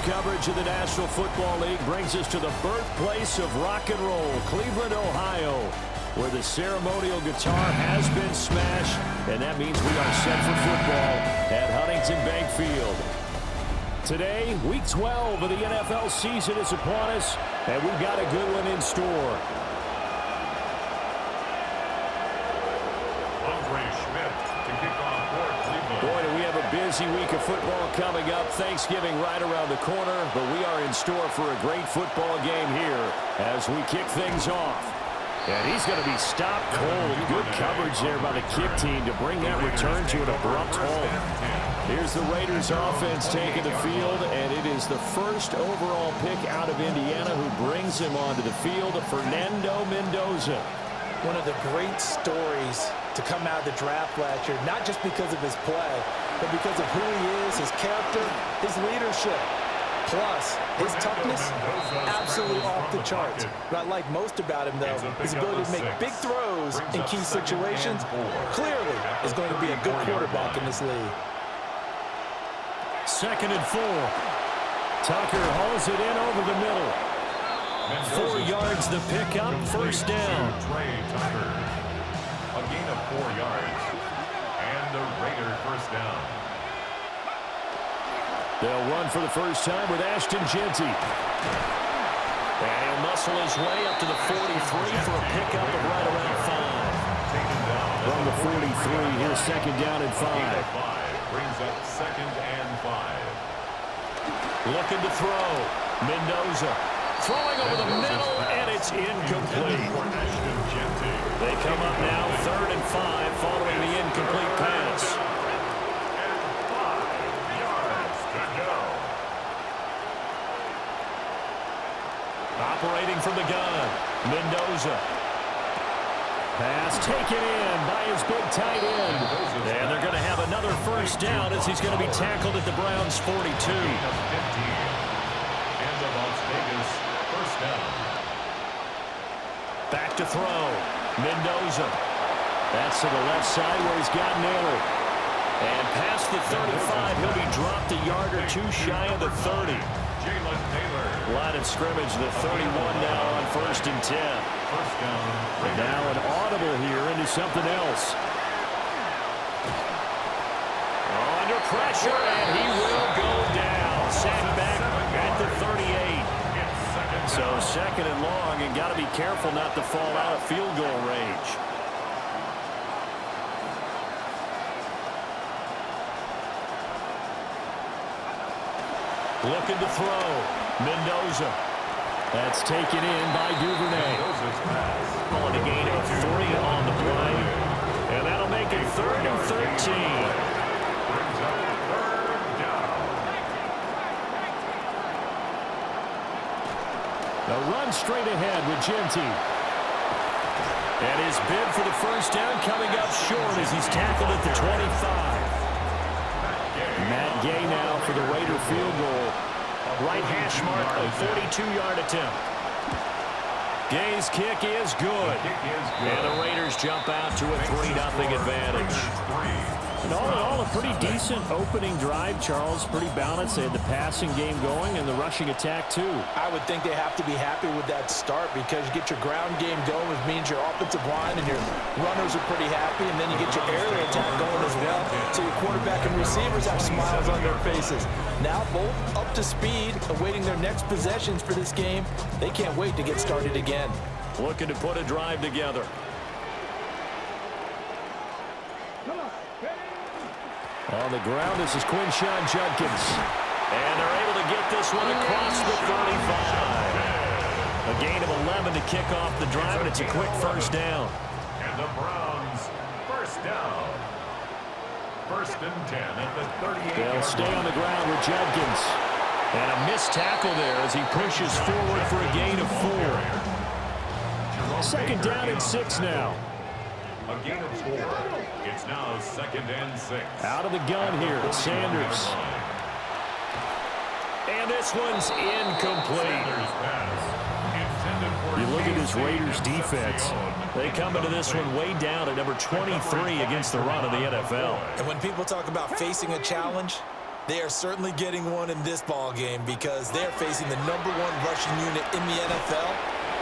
coverage of the National Football League brings us to the birthplace of rock and roll, Cleveland, Ohio, where the ceremonial guitar has been smashed, and that means we are set for football at Huntington Bank Field. Today, Week 12 of the NFL season is upon us, and we've got a good one in store. Boy, do we have a busy week of football coming up. Thanksgiving right around the corner, but we are in store for a great football game here as we kick things off. And he's going to be stopped cold. Good coverage there by the kick team to bring that return to an abrupt halt. Here's the Raiders offense taking the field, and it is the first overall pick out of Indiana who brings him onto the field, Fernando Mendoza. One of the great stories to come out of the draft last year, not just because of his play, but because of who he is, his character, his leadership. Plus, his toughness, absolutely off the charts. What I like most about him, though, his ability to make big throws in key situations. Clearly is going to be a good quarterback in this league. 2nd and 4. Tucker hauls it in over the middle. 4 yards the pickup, first down. A gain of 4 yards. And the Raider first down. They'll run for the first time with Ashton Jeanty. And he'll muscle his way up to the 43 for a pickup of right around 5. From the 43, here's 2nd down and 5. Brings up 2nd and 5. Looking to throw. Mendoza. Throwing over the middle, and it's incomplete. They come up now, 3rd and 5, following the incomplete pass. And 5 yards to go. Operating from the gun, Mendoza. Pass taken in by his big tight end. And they're going to have another first down as he's going to be tackled at the Browns' 42. Back to throw. Mendoza. That's to the left side where he's got Naylor. And past the 35, he'll be dropped a yard or two shy of the 30. Line of scrimmage, the 31 now on 1st and 10. Now an audible here into something else. Under pressure, and he will go down. Sacked back at the 38. So 2nd and long, and got to be careful not to fall out of field goal range. Looking to throw. Mendoza. That's taken in by Duvernay. On the gain of 3 on the play. And that'll make it 3rd and 13. A run straight ahead with Jeanty. And his bid for the first down coming up short as he's tackled at the 25. Matt Gay now for the Raider field goal. Right hash mark, a 42-yard attempt. Gay's kick is good. And the Raiders jump out to a 3-0 advantage. And all in all, a pretty decent opening drive, Charles. Pretty balanced. They had the passing game going and the rushing attack, too. I would think they have to be happy with that start because you get your ground game going, which means your offensive line and your runners are pretty happy, and then you get your aerial attack going as well. So your quarterback and receivers have smiles on their faces. Now both up to speed, awaiting their next possessions for this game. They can't wait to get started again. Looking to put a drive together. On the ground, this is Quinshawn Judkins. And they're able to get this one across the 35. A gain of 11 to kick off the drive, and it's a quick first down. And the Browns, first down. 1st and 10 at the 38. They'll stay on the ground with Judkins. And a missed tackle there as he pushes forward for a gain of 4. 2nd down and 6 now. A gain of 4. It's now 2nd and 6. Out of the gun here, Sanders. And this one's incomplete. You look at this Raiders defense. They come into this one way down at number 23 against the run of the NFL. And when people talk about facing a challenge, They are certainly getting one in this ball game because they're facing the #1 rushing unit in the NFL,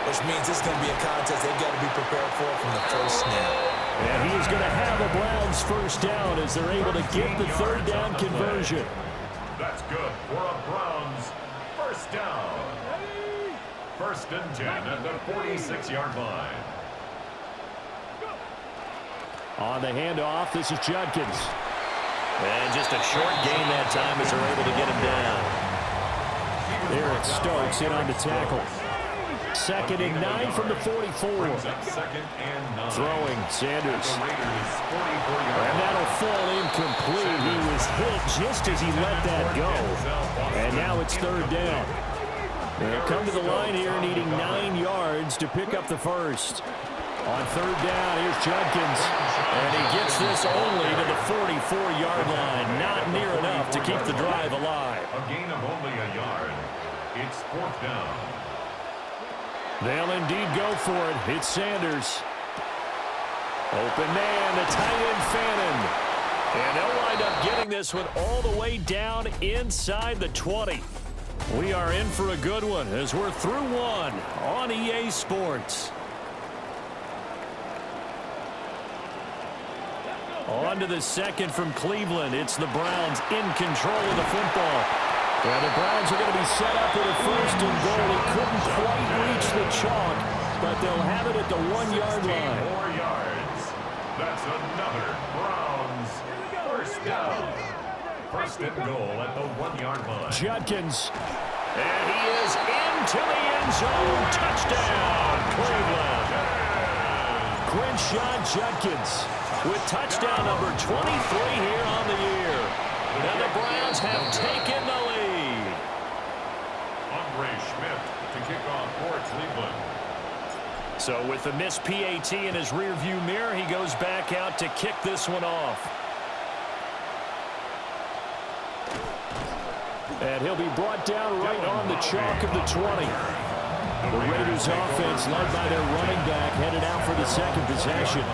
which means this is going to be a contest they've got to be prepared for from the first snap. And he is going to have a Browns first down as they're able to get the third down conversion. That's good for a Browns first down. First and 10 at the 46-yard line. On the handoff, this is Judkins. And just a short gain that time as they're able to get him down. Eric Stokes in on the tackle. 2nd and 9 from the 44. Throwing, Sanders. And that'll fall incomplete. He was hit just as he let that go. And now it's third down. They'll come to the line here needing 9 yards to pick up the first. On third down, here's Judkins. And he gets this only to the 44-yard line. Not near enough to keep the drive alive. A gain of only a yard. It's 4th down. They'll indeed go for it. It's Sanders. Open man, the tight end Fannin. And they'll wind up getting this one all the way down inside the 20. We are in for a good one as we're through one on EA Sports. On to the second from Cleveland. It's the Browns in control of the football. Yeah, the Browns are going to be set up with a first and goal. They couldn't quite reach the chalk, but they'll have it at the 1-yard line. 4 yards. That's another Browns first down. First and goal at the 1-yard line. Judkins. And he is into the end zone. Touchdown, Cleveland. Quinshon Judkins with touchdown number 23 here on the year. And the Browns have taken the lead. Andre Schmidt to kick off for Cleveland. So with the missed PAT in his rearview mirror, he goes back out to kick this one off. And he'll be brought down right on the chalk of the 20. The Raiders offense led by their running back headed out for the second possession.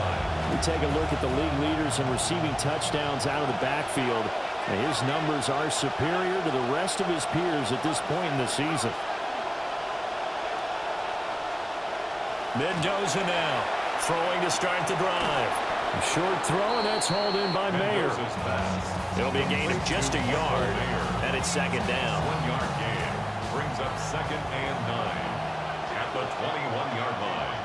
We take a look at the league leaders in receiving touchdowns out of the backfield. And his numbers are superior to the rest of his peers at this point in the season. Mendoza now throwing to start the drive. A short throw, and that's hauled in by Mayer. It'll be a gain of just a yard, and it's second down. 1-yard gain brings up 2nd and 9 at the 21-yard line.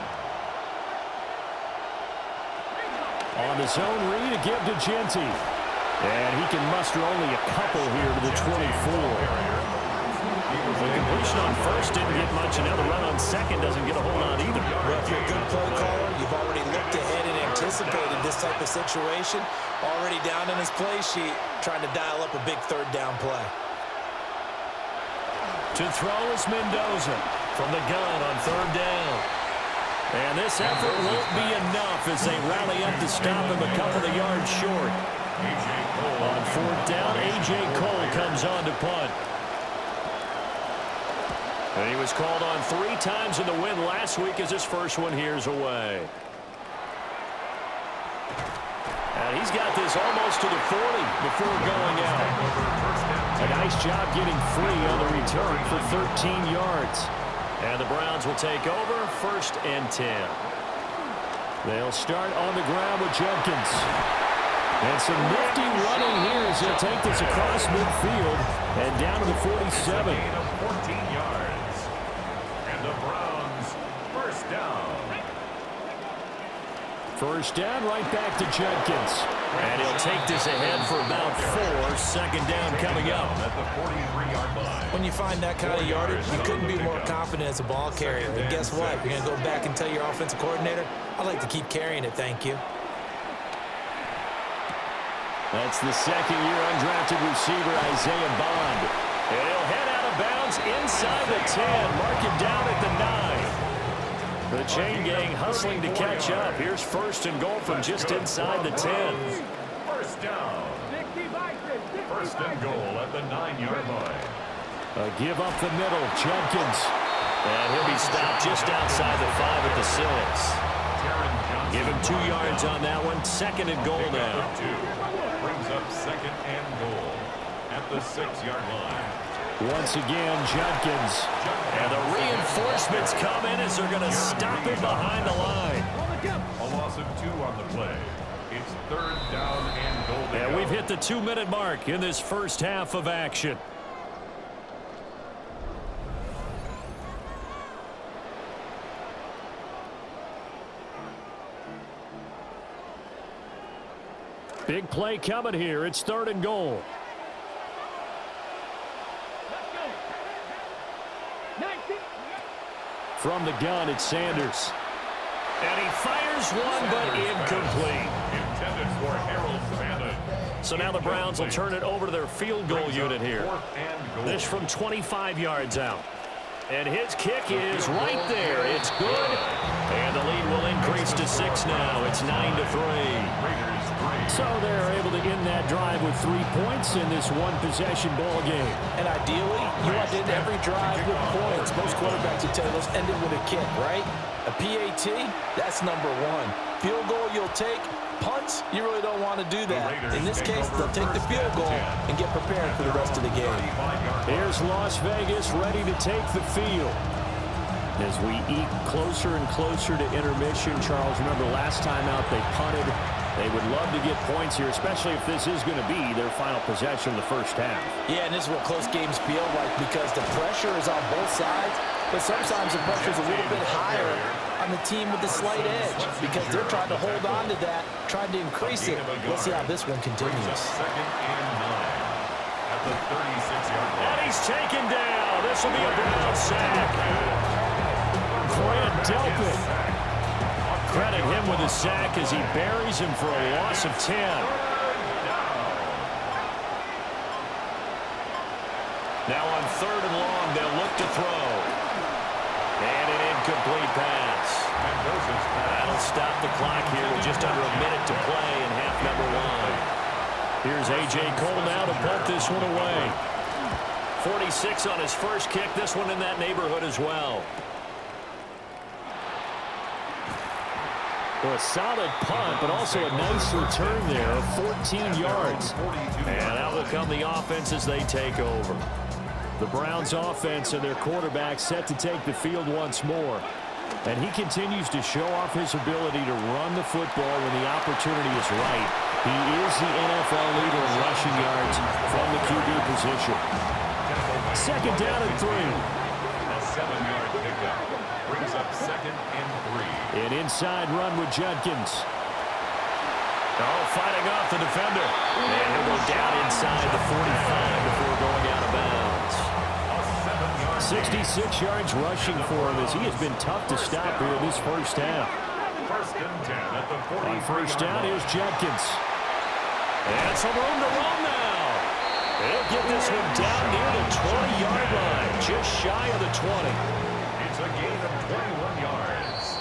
On the zone read, a give to Genty. And he can muster only a couple here to the 24. The completion on first didn't get much, and now the run on second doesn't get a whole lot either. Well, if you're a good play caller, you've already looked ahead and anticipated this type of situation. Already down in his play sheet, trying to dial up a big third down play. To throw is Mendoza from the gun on third down. And this effort won't be enough as they rally up to stop him a couple of yards short. On fourth down, A.J. Cole comes on to punt. And he was called on 3 times in the win last week as his first one here's away. And he's got this almost to the 40 before going out. A nice job getting free on the return for 13 yards. And the Browns will take over, 1st and 10. They'll start on the ground with Judkins. And some nifty running here as he'll take this across midfield and down to the 47. 14 yards. And the Browns first down. First down, right back to Judkins. And he'll take this ahead for about 4. Second down coming up. At the 43-yard line. When you find that kind of yardage, you couldn't be more confident as a ball carrier. And guess what? You're going to go back and tell your offensive coordinator, I'd like to keep carrying it, thank you. That's the second-year undrafted receiver, Isaiah Bond. And he'll head out of bounds inside the 10. Mark it down at the 9. The chain gang hustling to catch up. Here's first and goal from just inside the 10. First down. First and goal at the 9-yard line. A give up the middle, Judkins. And he'll be stopped just outside the 5 at the 6. Give him 2 yards on that one. Second and goal now. Brings up 2nd and goal at the 6-yard line. Once again, Judkins. And the reinforcements come in as they're going to stop him behind the line. A loss of 2 on the play. It's 3rd down and goal. And we've hit the 2-minute mark in this first half of action. Big play coming here. It's 3rd and goal. From the gun, it's Sanders. And he fires one, but incomplete. Intended for Harold Madden. So now the Browns will turn it over to their field goal unit here. 4th and goal. This from 25 yards out. And his kick is right there. It's good. And the lead will increase to 6 now. It's 9-3. Raiders 3. So they're able to end that drive with 3 points in this one-possession ball game. And ideally, you want to end every drive with points. Most quarterbacks would tell us ended with a kick, right? A PAT, that's number 1. Field goal you'll take. Punts, you really don't want to do that. In this case, they'll take the field goal and get prepared for the rest of the game. Here's Las Vegas ready to take the field. As we eke closer and closer to intermission, Charles, remember last time out they punted. They would love to get points here, especially if this is going to be their final possession of the first half. Yeah, and this is what close games feel like because the pressure is on both sides, but sometimes the pressure is a little bit higher on the team with the slight edge because they're trying to hold on to that, trying to increase it. Let's see how this one continues. 2nd and 9 at the 36-yard line. And he's taken down. This will be a Brown sack. Grant Delpit. Credit him with a sack as he buries him for a loss of 10. Now on 3rd and long, they'll look to throw. And an incomplete pass. That'll stop the clock here with just under a minute to play in half number 1. Here's A.J. Cole now to punt this one away. 46 on his first kick. This one in that neighborhood as well. Well, a solid punt, but also a nice return there of 14 yards. And that will come the offense as they take over. The Browns offense and their quarterback set to take the field once more. And he continues to show off his ability to run the football when the opportunity is right. He is the NFL leader in rushing yards from the QB position. 2nd down and 3. A 7-yard pickup brings up 2nd and 3. An inside run with Judkins. Oh, fighting off the defender. And he'll go down inside the 45 before going out of bounds. 66 yards rushing for him as he has been tough to stop here in this first half. 1st and 10 at the 40. On 1st down, here's Judkins. And some room to run now. They'll get this one down near the 20-yard line, just shy of the 20. It's a gain of 21 yards.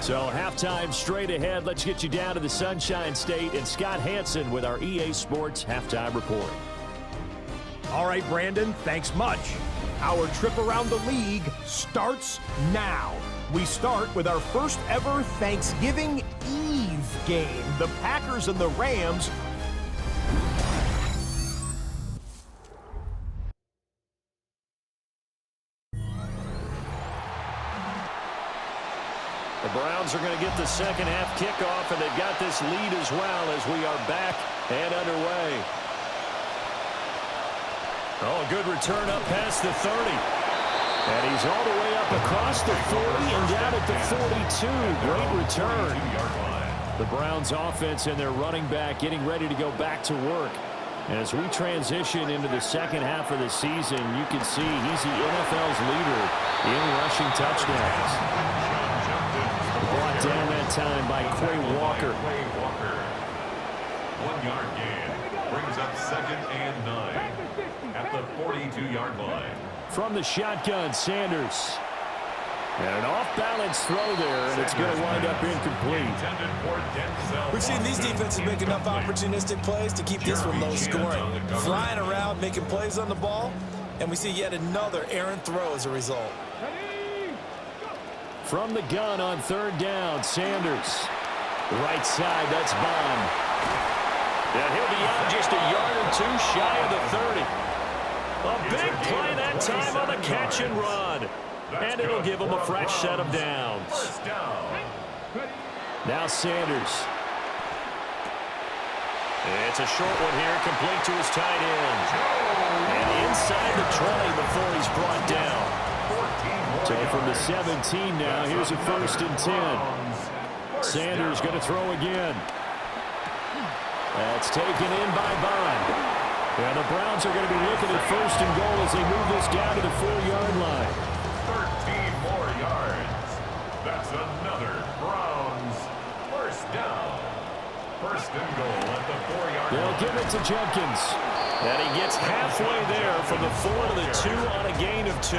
So halftime straight ahead. Let's get you down to the Sunshine State and Scott Hansen with our EA Sports halftime report. All right, Brandon, thanks much. Our trip around the league starts now. We start with our first ever Thanksgiving Eve game. The Packers and the Rams. The Browns are going to get the second half kickoff, and they've got this lead as well as we are back and underway. Oh, a good return up past the 30. And he's all the way up across the 40 and down at the 42. Great return. The Browns offense and their running back getting ready to go back to work. And as we transition into the second half of the season, you can see he's the NFL's leader in rushing touchdowns. Brought down that time by Quay Walker. 1 yard gain brings up 2nd and 9 at the 42-yard line. From the shotgun, Sanders. And an off-balance throw there, and it's going to wind up incomplete. We've seen these defenses make enough opportunistic plays to keep this one low scoring. Flying around, making plays on the ball, and we see yet another errant throw as a result. From the gun on 3rd down, Sanders. Right side, that's Bond. And he'll be out just a yard or two shy of the 30. A big play that time on the catch and run. And it'll give him a fresh set of downs. Now Sanders. It's a short one here, complete to his tight end. And inside the 20 before he's brought down. Took it from the 17 now. Here's a 1st and 10. Sanders going to throw again. That's taken in by Bond. And the Browns are going to be looking at 1st and goal as they move this down to the 4-yard line. 13 more yards. That's another Browns 1st down. 1st and goal at the 4-yard line. They'll give it to Jenkins. And he gets halfway there from the 4 to the 2 on a gain of 2.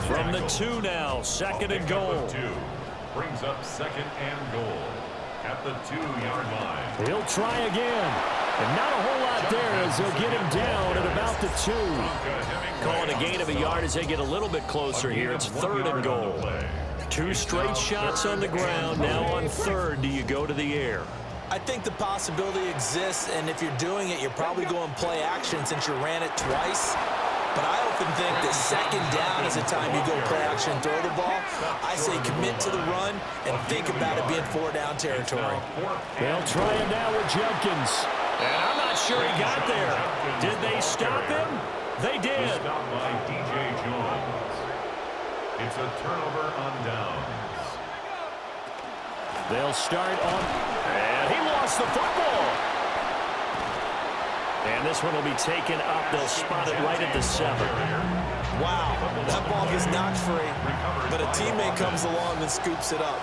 From the 2 now, 2nd and goal. Brings up 2nd and goal at the 2-yard line. He'll try again. And not a whole lot there as they'll get him down at about the 2. Calling a gain of a yard as they get a little bit closer here. It's 3rd and goal. 2 straight shots on the ground. Now on 3rd, do you go to the air? I think the possibility exists, and if you're doing it, you're probably going play action since you ran it twice. But I often think that 2nd down is the time you go play action and throw the ball. I say commit to the run and think about it being 4-down territory. They'll try it now with Jenkins. And I'm not sure he got there. Did they stop him? They did. Stopped by DJ Jones. It's a turnover on downs. They'll start on, and he lost the football. And this one will be taken up. They'll spot it right at the 7. Wow, that ball gets knocked free, but a teammate comes along and scoops it up.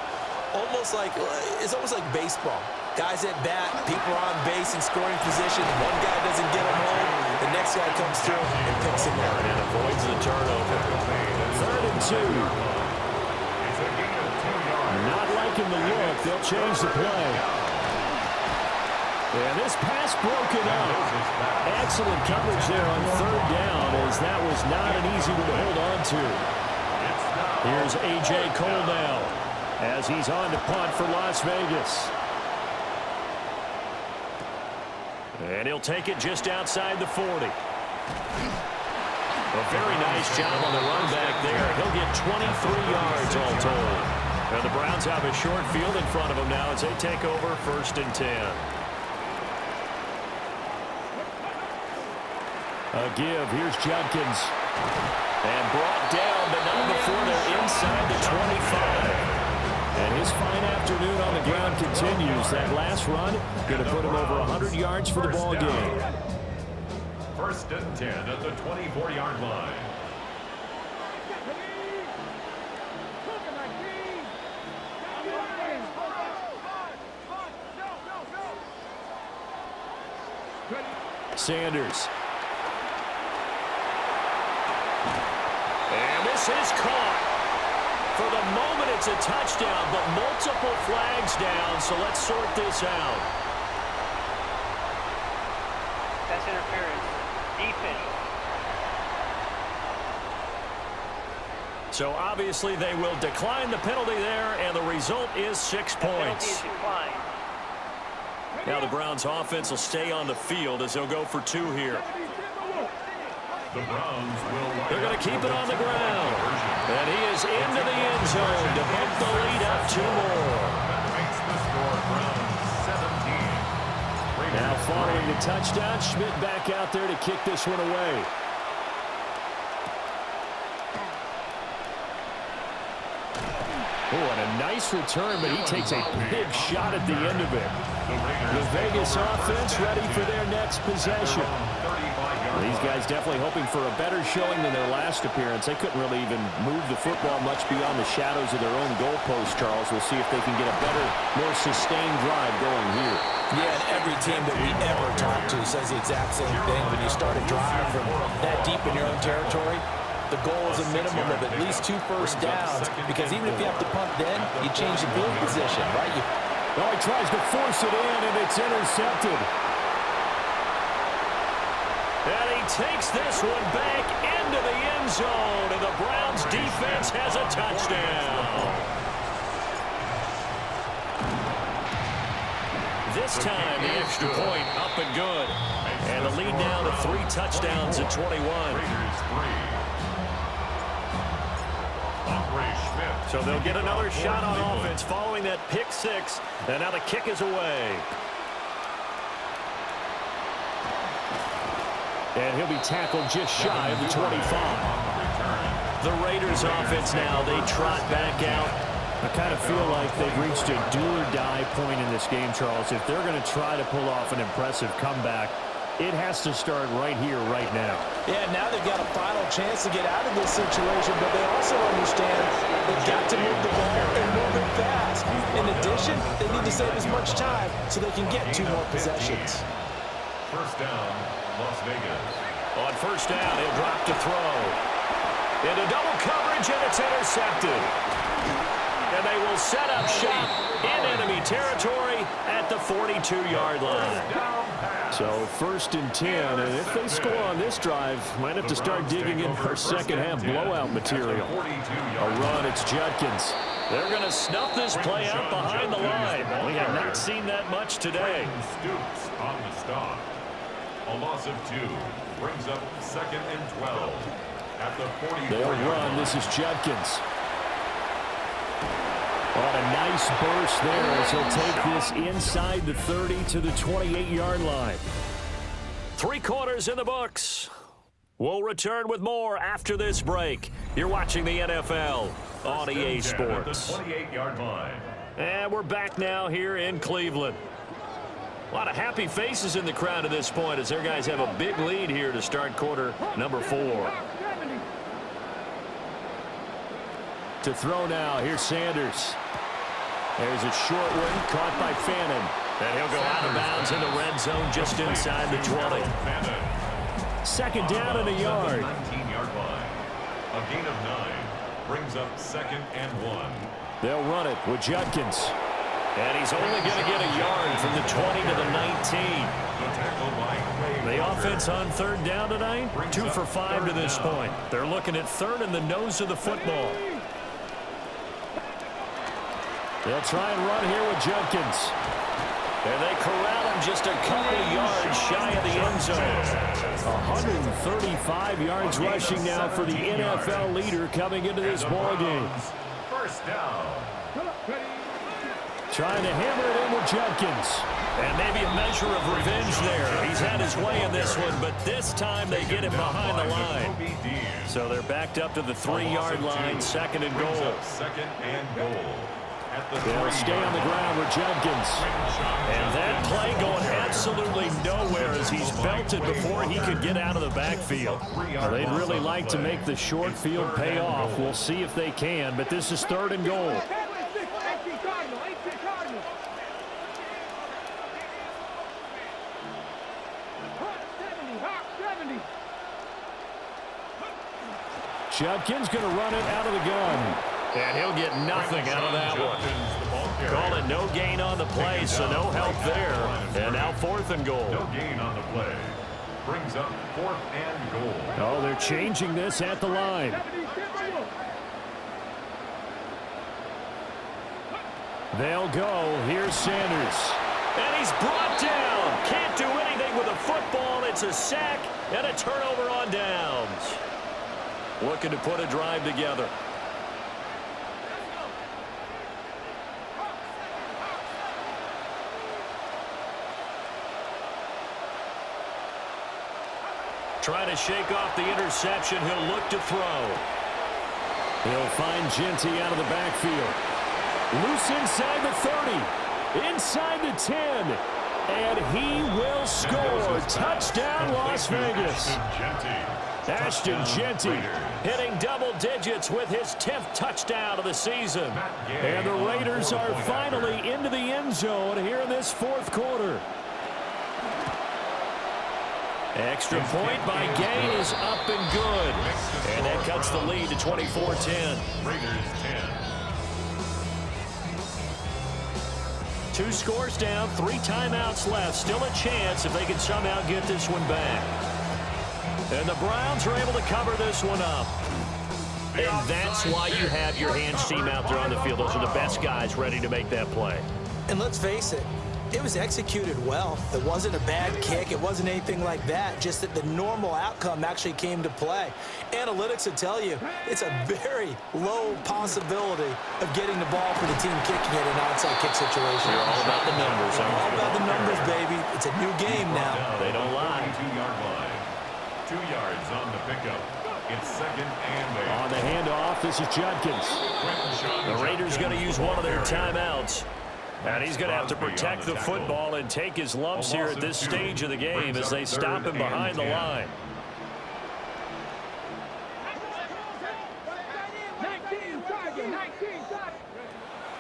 It's almost like baseball. Guys at bat, people are on base in scoring position. One guy doesn't get him home. The next guy comes through and picks him up. And avoids the turnover. 3rd and 2. Not liking the look. They'll change the play. And this pass broken up. Excellent coverage there on 3rd down as that was not an easy one to hold on to. Here's A.J. Cole now as he's on to punt for Las Vegas. And he'll take it just outside the 40. A very nice job on the run back there. He'll get 23 yards all told. And the Browns have a short field in front of them now as they take over 1st and 10. A give. Here's Jenkins. And brought down, but not before they're inside the 25. And his fine afternoon on the ground continues. That last run going to put him over 100 yards for the ball game. 1st and 10 at the 24-yard line. Sanders. And this is caught. For the moment, it's a touchdown, but multiple flags down, so let's sort this out. That's interference. Defense. So obviously they will decline the penalty there, and the result is 6 points. Penalty is declined. Now the Browns offense will stay on the field as they'll go for 2 here. The Browns will. They're going to keep it on the ground. And he is into the end zone to bump the lead up 2 more. That makes the score Browns 17. Now following the touchdown, Schmidt back out there to kick this one away. Oh, and a nice return, but he takes a big shot at the end of it. The Vegas offense ready for their next possession. These guys definitely hoping for a better showing than their last appearance. They couldn't really even move the football much beyond the shadows of their own goalpost, Charles. We'll see if they can get a better, more sustained drive going here. Yeah, and every team that we ever talk to says the exact same thing. When you start a drive from that deep in your own territory, the goal is a minimum of at least 2 first downs, because even if you have to punt then, you change the field position, right? Oh, he tries to force it in, and it's intercepted. And he takes this one back into the end zone, and the Browns defense has a touchdown. this time, the extra point up and good. And the lead now to 3 touchdowns at 21. So they'll get another shot on offense following that pick 6. And now the kick is away. And he'll be tackled just shy of the 25. The Raiders offense now, they trot back out. I kind of feel like they've reached a do-or-die point in this game, Charles. If they're going to try to pull off an impressive comeback, it has to start right here, right now. Yeah, now they've got a final chance to get out of this situation, but they also understand they've got to move the ball and move it fast. In addition, they need to save as much time so they can get 2 more possessions. First down, Las Vegas. On first down, he'll drop to throw. Into double coverage, and it's intercepted. And they will set up shop in enemy territory at the 42-yard line. So 1st and 10, and if they score on this drive, might have to start digging in our second-half blowout material. A run, it's Judkins. They're going to snuff this play out behind the line. We have not seen that much today. Stoops on the stop. A loss of 2 brings up 2nd and 12 at the 44. They'll run. This is Judkins. On a nice burst there as he'll take this inside the 30 to the 28-yard line. 3 quarters in the books. We'll return with more after this break. You're watching the NFL on EA Sports. At the 28-yard line. And we're back now here in Cleveland. A lot of happy faces in the crowd at this point as their guys have a big lead here to start quarter number 4. To throw now, here's Sanders. There's a short one caught by Fannin. And he'll go out of bounds in the red zone just inside the 20. 2nd down and a yard. 19-yard line. A gain of 9 brings up 2nd and 1. They'll run it with Judkins. And he's only going to get a yard from the 20 to the 19. The offense on 3rd down tonight, 2 for 5 to this point. They're looking at 3rd in the nose of the football. They'll try and run here with Judkins. And they corral him just a couple of yards shy of the end zone. 135 yards rushing now for the NFL leader coming into this ball game. First down. Trying to hammer it in with Judkins. And maybe a measure of revenge there. He's had his way in this one, but this time they get it behind the line. So they're backed up to the 3-yard line, 2nd and goal. 2nd and goal. They'll stay on the ground with Judkins. And that play going absolutely nowhere as he's belted before he could get out of the backfield. They'd really like to make the short field pay off. We'll see if they can, but this is 3rd and goal. Judkins going to run it out of the gun. And he'll get nothing out of that one. Call it no gain on the play, so no help there. And now 4th and goal. No gain on the play. Brings up 4th and goal. Oh, they're changing this at the line. They'll go. Here's Sanders. And he's brought down. Can't do anything with a football. It's a sack and a turnover on downs. Looking to put a drive together. Trying to shake off the interception. He'll look to throw. He'll find Genty out of the backfield. Loose inside the 30. Inside the 10. And he will score. Touchdown, Las Vegas. Ashton Genty hitting double digits with his 10th touchdown of the season. And the Raiders are finally into the end zone here in this 4th quarter. Extra point by Gay is up and good. And that cuts the lead to 24-10. Raiders 10. 2 scores down, 3 timeouts left. Still a chance if they can somehow get this one back. And the Browns are able to cover this one up. And that's why you have your hands team out there on the field. Those are the best guys ready to make that play. And let's face it, It was executed well. It wasn't a bad kick. It wasn't anything like that. Just that the normal outcome actually came to play. Analytics will tell you it's a very low possibility of getting the ball for the team kicking it in an onside kick situation. You're all about the numbers. All about the numbers, baby. It's a new game now. They don't lie. 2-yard line. 2 yards on the pickup. It's 2nd and 8. On the handoff, this is Judkins. The Raiders going to use one of their timeouts. And he's going to have to protect the football and take his lumps here at this stage of the game as they stop him behind the line.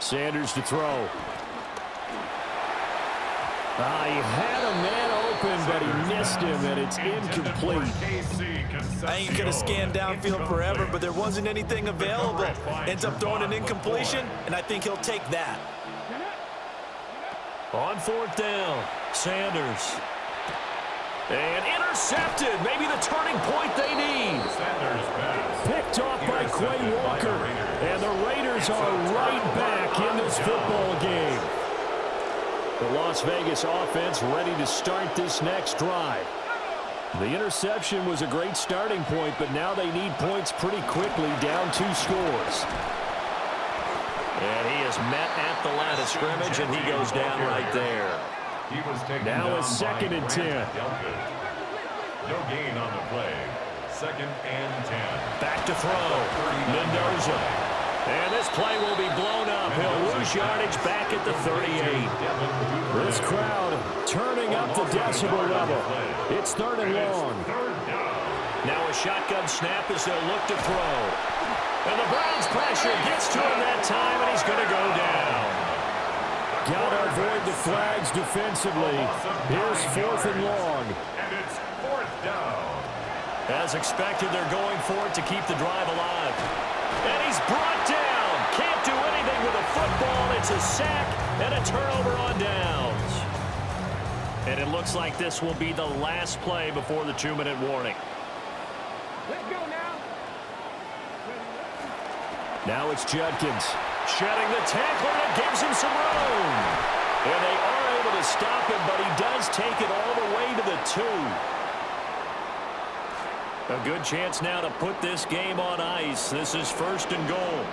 Sanders to throw. He had a man open, but he missed him, and it's incomplete. I ain't going to scan downfield forever, but there wasn't anything available. Ends up throwing an incompletion, and I think he'll take that. On 4th down, Sanders. And intercepted. Maybe the turning point they need. Picked off by Quay Walker. And the Raiders are right back in this football game. The Las Vegas offense ready to start this next drive. The interception was a great starting point, but now they need points pretty quickly, down 2 scores. And he is met at the line of scrimmage, and he goes down right there. Now it's 2nd and 10. No gain on the play. 2nd and 10. Back to throw. Mendoza. And this play will be blown up. He'll lose yardage back at the 38. This crowd turning up the decibel level. It's 3rd and long. Now a shotgun snap as they'll look to throw. And the Browns pressure gets to him that time, and he's going to go down. Got to avoid the flags defensively. Here's 4th and long. And it's 4th down. As expected, they're going for it to keep the drive alive. And he's brought down. Can't do anything with a football. It's a sack and a turnover on downs. And it looks like this will be the last play before the 2-minute warning. Let's go now. Now it's Judkins shedding the tackle that gives him some room. And they are able to stop him, but he does take it all the way to the 2. A good chance now to put this game on ice. This is 1st and goal.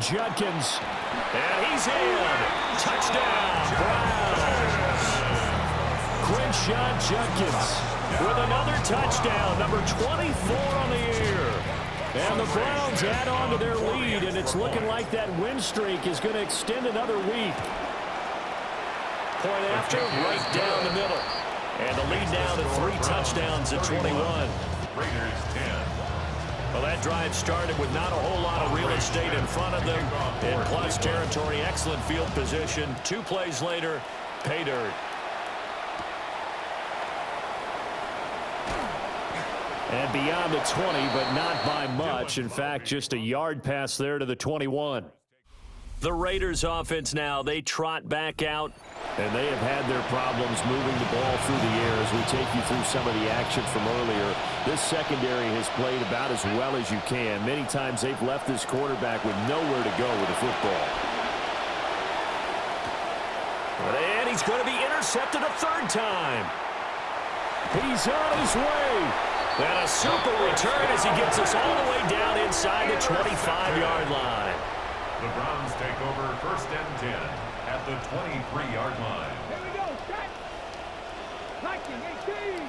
Judkins. And he's in. Touchdown, Browns. Quinshon Judkins with another touchdown, number 24 on the year. And the Browns add on to their lead, and it's looking like that win streak is going to extend another week. Point after, right down the middle. And the lead down to 3 touchdowns at 21. Raiders 10. Well, that drive started with not a whole lot of real estate in front of them. In plus territory, excellent field position. 2 plays later, pay dirt. And beyond the 20, but not by much. In fact, just a yard pass there to the 21. The Raiders offense now, they trot back out. And they have had their problems moving the ball through the air as we take you through some of the action from earlier. This secondary has played about as well as you can. Many times they've left this quarterback with nowhere to go with the football. And he's going to be intercepted a 3rd time. He's on his way. And a super return as he gets us all the way down inside the 25-yard line. The Browns take over 1st and 10 at the 23-yard line. Here we go. Set. 19, 18.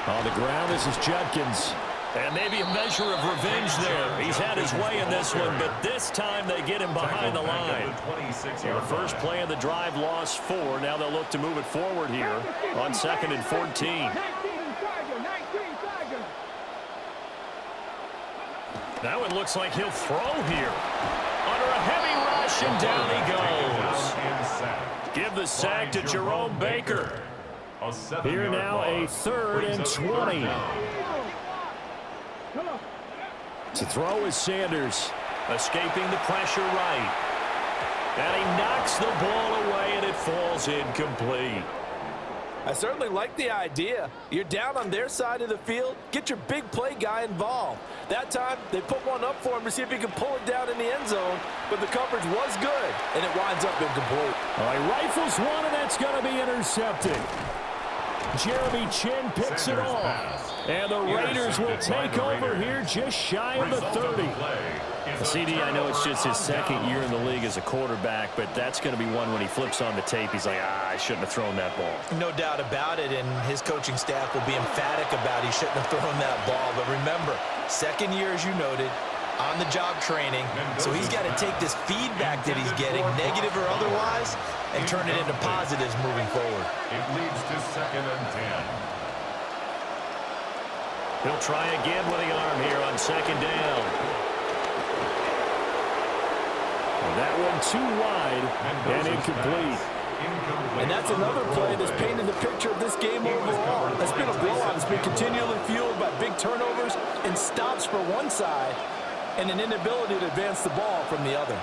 On the ground, this is Judkins. And maybe a measure of revenge there. He's had his way in this one, but this time they get him behind the line. The first play of the drive lost 4. Now they'll look to move it forward here on 2nd and 14. Now it looks like he'll throw here. Under a heavy rush, and down he goes. Give the sack to Jerome Baker. Here now a 3rd and 20. To throw is Sanders, escaping the pressure right. And he knocks the ball away, and it falls incomplete. I certainly like the idea. You're down on their side of the field, get your big play guy involved. That time, they put one up for him to see if he can pull it down in the end zone, but the coverage was good, and it winds up incomplete. All right, rifles one, and that's going to be intercepted. Jeremy Chin picks it off. And the Raiders will take over here just shy of the 30. CD, I know it's just his second year in the league as a quarterback, but that's going to be one when he flips on the tape. He's like, I shouldn't have thrown that ball. No doubt about it, and his coaching staff will be emphatic about he shouldn't have thrown that ball. But remember, second year, as you noted, on-the-job training, so he's got to take this feedback that he's getting, negative or otherwise, and turn it into positives moving forward. It leads to 2nd and 10. He'll try again with the arm here on 2nd down. That one too wide and incomplete. And that's another play that's painted the picture of this game overall. It's been a blowout. It's been continually fueled by big turnovers and stops for one side and an inability to advance the ball from the other.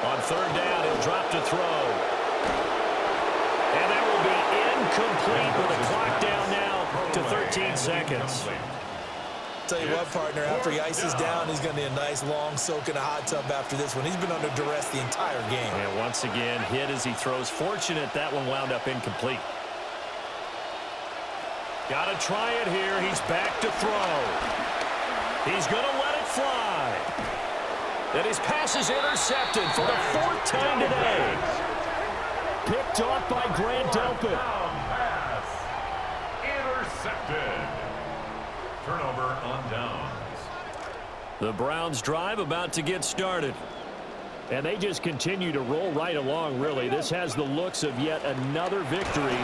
On 3rd down, he'll drop to throw. And that will be incomplete with the clock down now to 13 seconds. Tell you what, partner, after he ices down, he's going to need a nice long soak in a hot tub after this one. He's been under duress the entire game. And once again, hit as he throws. Fortunate that one wound up incomplete. Got to try it here. He's back to throw. He's going to let it fly. And his pass is intercepted for the 4th time today. Picked off by Grant Delpit. Pass. Intercepted. Turnover on downs. The Browns drive about to get started. And they just continue to roll right along, really. This has the looks of yet another victory.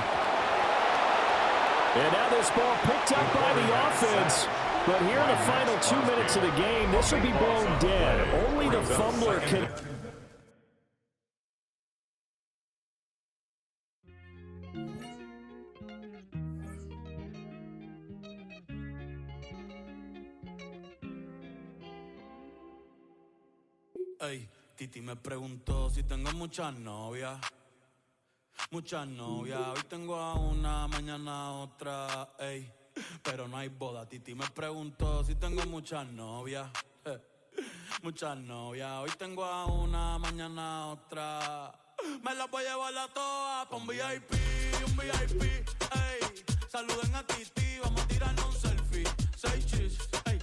And now this ball picked up by the offense. But here in the final 2 minutes of the game, this will be blown dead. Only the fumbler can... Ey, Titi me preguntó si tengo muchas novias. Muchas novias. Hoy tengo a una, mañana a otra. Ey, pero no hay boda. Titi me preguntó si tengo muchas novias. Muchas novias. Hoy tengo a una, mañana a otra. Me las voy a llevar a todas pa' un VIP, un VIP. Ey, saluden a Titi, vamos a tirarnos un selfie. 6 chis, ey.